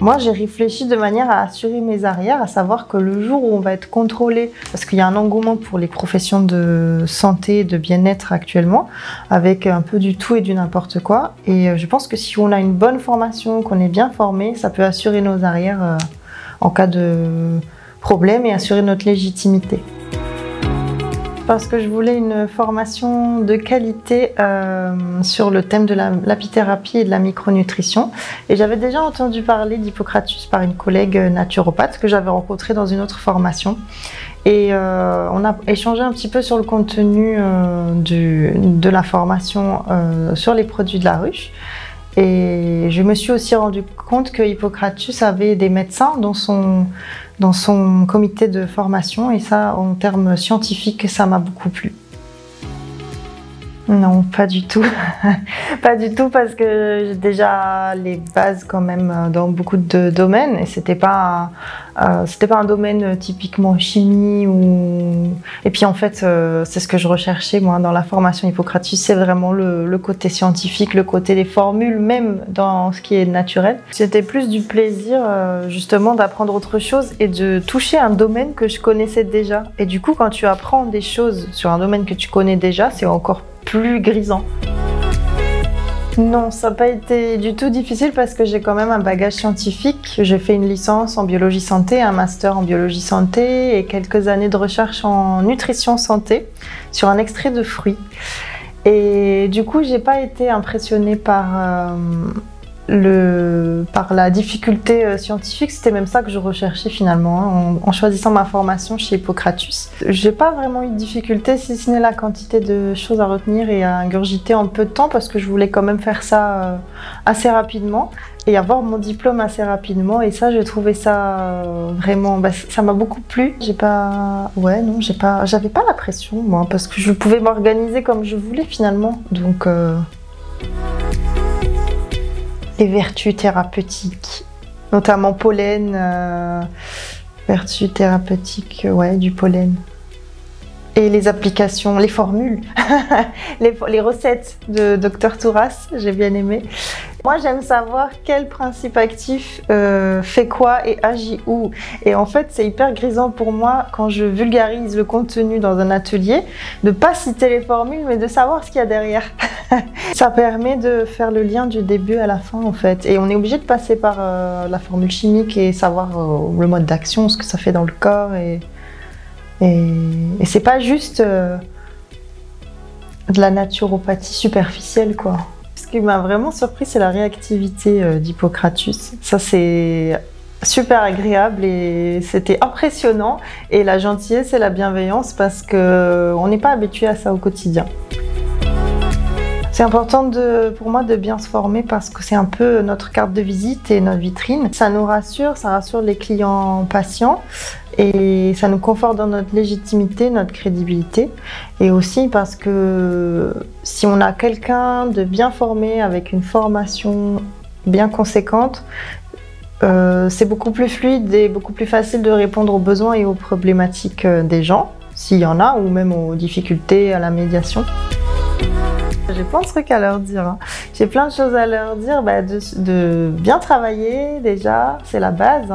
Moi, j'ai réfléchi de manière à assurer mes arrières, à savoir que le jour où on va être contrôlé, parce qu'il y a un engouement pour les professions de santé et de bien-être actuellement, avec un peu du tout et du n'importe quoi. Et je pense que si on a une bonne formation, qu'on est bien formé, ça peut assurer nos arrières en cas de problème et assurer notre légitimité. Parce que je voulais une formation de qualité sur le thème de l'apithérapie et de la micronutrition. Et j'avais déjà entendu parler d'Hippocratus par une collègue naturopathe que j'avais rencontrée dans une autre formation. Et on a échangé un petit peu sur le contenu de la formation sur les produits de la ruche. Et je me suis aussi rendu compte que Hippocratus avait des médecins dans son comité de formation, et ça, en termes scientifiques, ça m'a beaucoup plu. Non, pas du tout. Pas du tout, parce que j'ai déjà les bases quand même dans beaucoup de domaines, et c'était pas un domaine typiquement chimie ou... Et puis en fait, c'est ce que je recherchais moi dans la formation Hippocratus, c'est vraiment le côté scientifique, le côté des formules, même dans ce qui est naturel. C'était plus du plaisir justement d'apprendre autre chose et de toucher un domaine que je connaissais déjà. Et du coup, quand tu apprends des choses sur un domaine que tu connais déjà, c'est encore plus grisant. Non, ça n'a pas été du tout difficile parce que j'ai quand même un bagage scientifique. J'ai fait une licence en biologie santé, un master en biologie santé et quelques années de recherche en nutrition santé sur un extrait de fruits. Et du coup, j'ai pas été impressionnée par la difficulté scientifique. C'était même ça que je recherchais finalement en choisissant ma formation chez Hippocratus. J'ai pas vraiment eu de difficulté, si ce n'est la quantité de choses à retenir et à ingurgiter en peu de temps, parce que je voulais quand même faire ça assez rapidement et avoir mon diplôme assez rapidement, et ça, j'ai trouvé ça vraiment, ça m'a beaucoup plu. J'avais pas la pression moi, parce que je pouvais m'organiser comme je voulais finalement, donc les vertus thérapeutiques, notamment pollen, vertus thérapeutiques, ouais, du pollen. Et les applications, les formules, les recettes de Dr Touras, j'ai bien aimé. Moi, j'aime savoir quel principe actif fait quoi et agit où. Et en fait, c'est hyper grisant pour moi quand je vulgarise le contenu dans un atelier, de ne pas citer les formules, mais de savoir ce qu'il y a derrière. Ça permet de faire le lien du début à la fin, en fait. Et on est obligé de passer par la formule chimique et savoir le mode d'action, ce que ça fait dans le corps. Et c'est pas juste de la naturopathie superficielle, quoi. Ce qui m'a vraiment surpris, c'est la réactivité d'Hippocratus. Ça, c'est super agréable et c'était impressionnant. Et la gentillesse et la bienveillance, parce qu'on n'est pas habitué à ça au quotidien. C'est important pour moi de bien se former parce que c'est un peu notre carte de visite et notre vitrine. Ça nous rassure, ça rassure les clients patients et ça nous conforte dans notre légitimité, notre crédibilité. Et aussi parce que si on a quelqu'un de bien formé avec une formation bien conséquente, c'est beaucoup plus fluide et beaucoup plus facile de répondre aux besoins et aux problématiques des gens, s'il y en a, ou même aux difficultés à la médiation. J'ai plein de trucs à leur dire. Hein. J'ai plein de choses à leur dire, de bien travailler déjà, c'est la base,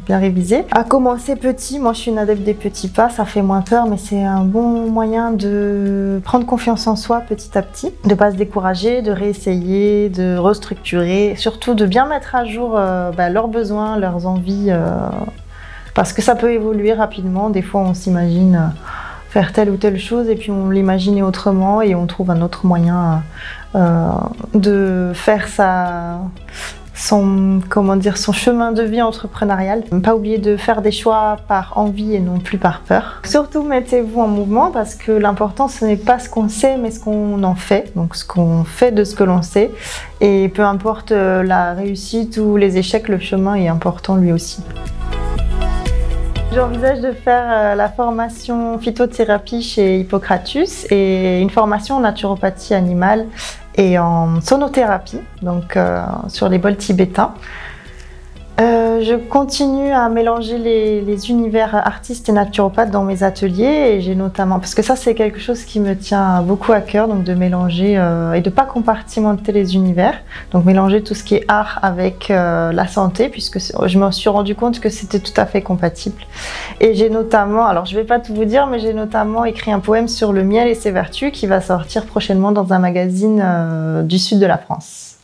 bien réviser. À commencer petit, moi je suis une adepte des petits pas, ça fait moins peur, mais c'est un bon moyen de prendre confiance en soi petit à petit, de ne pas se décourager, de réessayer, de restructurer, surtout de bien mettre à jour leurs besoins, leurs envies, parce que ça peut évoluer rapidement. Des fois on s'imagine faire telle ou telle chose et puis on l'imagine autrement et on trouve un autre moyen de faire son chemin de vie entrepreneurial. Ne pas oublier de faire des choix par envie et non plus par peur. Surtout mettez-vous en mouvement, parce que l'important ce n'est pas ce qu'on sait mais ce qu'on en fait, donc ce qu'on fait de ce que l'on sait, et peu importe la réussite ou les échecs, le chemin est important lui aussi. J'envisage de faire la formation phytothérapie chez Hippocratus et une formation en naturopathie animale et en sonothérapie, donc sur les bols tibétains. Je continue à mélanger les univers artistes et naturopathes dans mes ateliers et j'ai notamment, parce que ça c'est quelque chose qui me tient beaucoup à cœur, donc de mélanger et de pas compartimenter les univers, donc mélanger tout ce qui est art avec la santé, puisque je me suis rendu compte que c'était tout à fait compatible. Et j'ai notamment, alors je vais pas tout vous dire, mais j'ai notamment écrit un poème sur le miel et ses vertus qui va sortir prochainement dans un magazine du sud de la France.